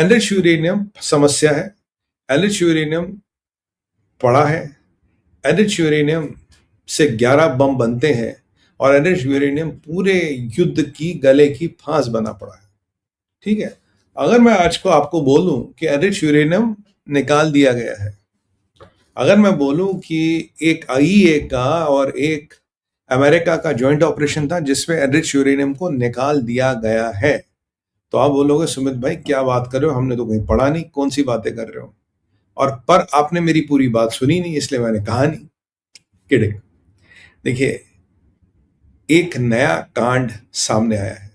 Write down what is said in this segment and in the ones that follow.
Enrich uranium समस्या है। Enrich uranium पड़ा है। एनरिच यूरेनियम से 11 बम बनते हैं और एनरिच यूरेनियम पूरे युद्ध की गले की फांस बना पड़ा है। ठीक है, अगर मैं आज को आपको बोलूं कि एनरिच यूरेनियम निकाल दिया गया है, अगर मैं बोलूं कि एक आईईए का और एक अमेरिका का जॉइंट ऑपरेशन था जिसमें एनरिच यूरेनियम को निकाल दिया गया है, तो आप बोलोगे सुमित भाई क्या बात कर रहे हो, हमने तो कहीं पढ़ा नहीं, कौन सी बातें कर रहे हो। और पर आपने मेरी पूरी बात सुनी नहीं, इसलिए मैंने कहा नहीं। किडिंग। देखिए, एक नया कांड सामने आया है।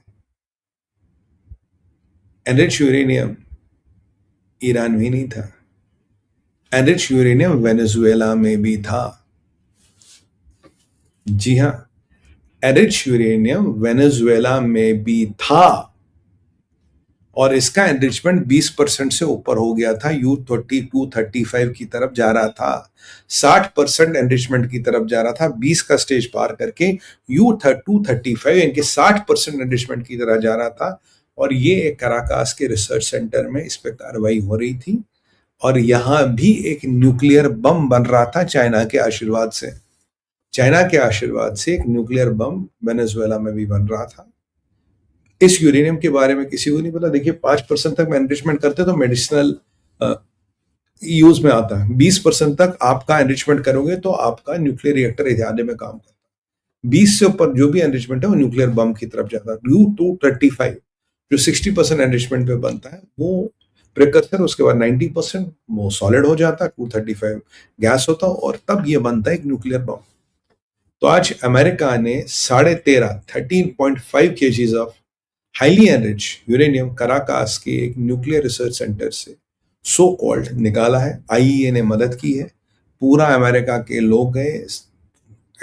एनरिच यूरेनियम ईरान में ही नहीं था, एनरिच यूरेनियम वेनेजुएला में भी था। जी हां, एनरिच यूरेनियम वेनेजुएला में भी था और इसका एनरिचमेंट 20% से ऊपर हो गया था। U32-35 की तरफ जा रहा था, 60% एनरिचमेंट की तरफ जा रहा था। 20 का स्टेज पार करके U235 यानी कि 60% एनरिचमेंट की तरफ जा रहा था। और ये कराकास के रिसर्च सेंटर में इस पर कार्रवाई हो रही थी और यहां भी एक न्यूक्लियर बम बन रहा था चाइना के आशीर्वाद से। चाइना के आशीर्वाद से एक न्यूक्लियर बम वेनेजुएला में भी बन रहा था। इस यूरेनियम के बारे में किसी को नहीं पता। देखिए, 5% तक एनरिचमेंट करते तो मेडिसिनल यूज में आता है। 20% तक आपका एनरिचमेंट करोगे तो आपका न्यूक्लियर रिएक्टर इत्यादि में काम करता है। 20 से ऊपर जो भी एनरिचमेंट है वो न्यूक्लियर बम की तरफ जाता है। U235 जो 60% एनरिचमेंट पे बनता है वो प्रिकर्सर, उसके बाद 90% वो सॉलिड हो जाता है, 235 गैस होता है और तब ये बनता है एक न्यूक्लियर बम। तो आज अमेरिका ने 13.5 KGs of highly enrich uranium Caracas के एक न्यूक्लियर रिसर्च सेंटर से सो कॉल्ड निकाला है। आईईए ने मदद की है, पूरा अमेरिका के लोग गए,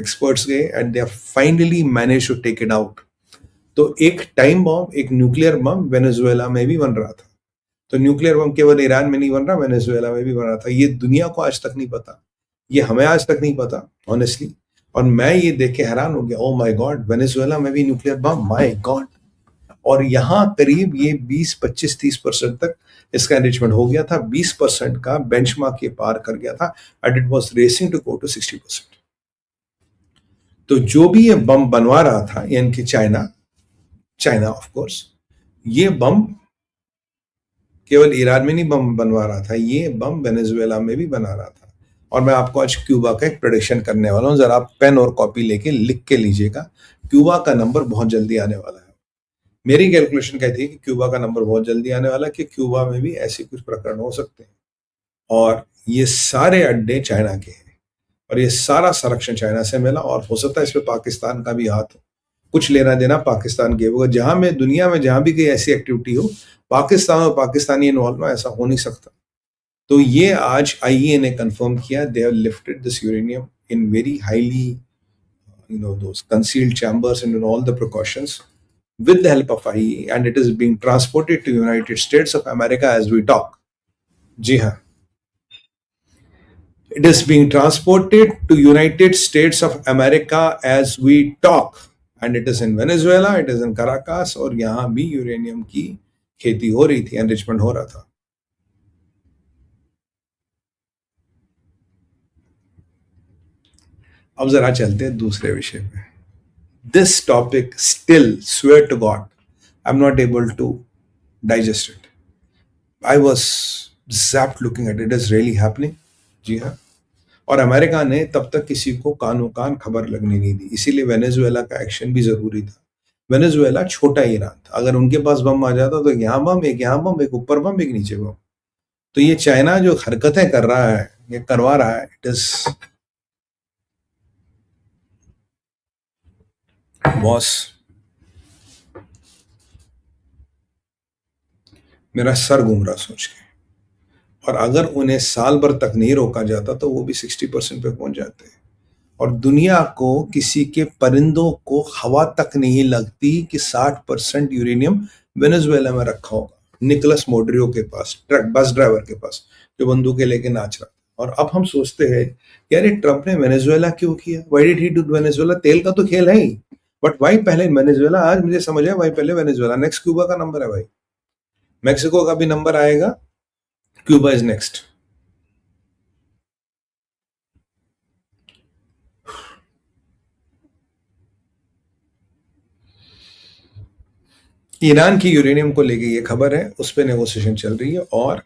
एक्सपर्ट्स गए and they have finally manage to take it out. तो एक टाइम बॉम्ब, एक न्यूक्लियर बम वेनेजुएला में भी बन रहा था। तो न्यूक्लियर बम केवल ईरान में नहीं बन रहा, वेनेजुएला में भी बन रहा था। ये दुनिया को आज तक नहीं पता, ये हमें आज तक नहीं पता ऑनेस्टली। और मैं ये देख के हैरान हो गया, ओ माय गॉड, वेनेजुएला में भी न्यूक्लियर बम, माय गॉड। और यहाँ करीब ये 20, 25, 30% तक इसका एनरिचमेंट हो गया था। 20% का बेंचमार्क ये पार कर गया था and it was racing to go to 60%। तो जो भी ये बम बनवा रहा था, यानी कि चाइना ऑफ कोर्स, ये बम केवल ईरान में नहीं बम बनवा रहा था, ये बम वेनेजुएला में भी बना रहा था। और मैं आपको आज क्यूबा का एक प्रेडिक्शन करने वाला हूं, जरा आप पेन और कॉपी लेके लिख के लीजिएगा। क्यूबा का नंबर बहुत जल्दी आने वाला है। मेरी कैलकुलेशन कहती है कि क्यूबा का नंबर बहुत जल्दी आने वाला है, कि क्यूबा में भी ऐसे कुछ प्रकरण हो सकते हैं। और ये सारे अड्डे चाइना के हैं और ये सारा संरक्षण चाइना से मिला और हो सकता है इसमें पाकिस्तान का भी हाथ हो। कुछ लेना देना पाकिस्तान के होगा। जहां में दुनिया में जहां भी कोई ऐसी एक्टिविटी हो, पाकिस्तान और पाकिस्तानी इन्वॉल्व, ऐसा हो नहीं सकता। तो ये आज आईईए ने कंफर्म किया, they have lifted this uranium in very highly those concealed chambers and all the precautions with the help of IEA, and it is being transported to United States of America as we talk. जी हाँ, it is being transported to United States of America as we talk, and it is in Venezuela, it is in Caracas, और यहाँ भी uranium की खेती हो रही थी, enrichment हो रहा था। अब जरा चलते हैं दूसरे विषय पे। This topic still, swear to God, I'm not able to digest it. I was zapped looking at it. It is really happening. जी हाँ। और अमेरिका ने तब तक किसी को कानो कान खबर लगने नहीं दी, इसीलिए वेनेजुएला का एक्शन भी जरूरी था। वेनेजुएला छोटा ईरान था, अगर उनके पास बम आ जाता तो यहाँ बम, एक यहाँ बम, एक ऊपर बम, एक नीचे बम। तो ये चाइना जो हरकतें कर रहा है, ये करवा रहा है, इट इज बॉस, मेरा सर घूम रहा सोच के। और अगर उन्हें साल भर तक नहीं रोका जाता तो वो भी 60% पे पहुंच जाते हैं। और दुनिया को, किसी के परिंदों को हवा तक नहीं लगती कि 60% यूरेनियम वेनेजुएला में रखा होगा। निकोलस मोड्रियो के पास, ट्रक बस ड्राइवर के पास, जो बंदूकें लेके नाच रहा था। और अब हम सोचते हैं यार, ट्रंप ने वेनेजुएला क्यों किया, why did he do Venezuela? तेल का तो खेल है ही, बट वाई पहले वेनेजुएला? आज मुझे समझ है वाई पहले वेनेजुएला। नेक्स्ट क्यूबा का नंबर है भाई। मेक्सिको का भी नंबर आएगा, क्यूबा इज नेक्स्ट। ईरान की यूरेनियम को लेके ये खबर है, उस पर नेगोशिएशन चल रही है, और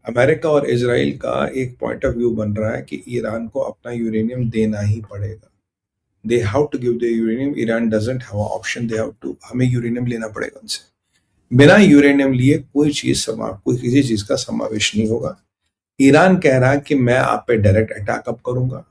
अमेरिका और इजराइल का एक पॉइंट ऑफ व्यू बन रहा है कि ईरान को अपना यूरेनियम देना ही पड़ेगा। They have to give the uranium, Iran doesn't have option, they have to, हमें यूरेनियम लेना पड़ेगा उनसे। बिना यूरेनियम लिए कोई किसी चीज का समावेश नहीं होगा। ईरान कह रहा है कि मैं आप पे डायरेक्ट अटैक अब करूंगा,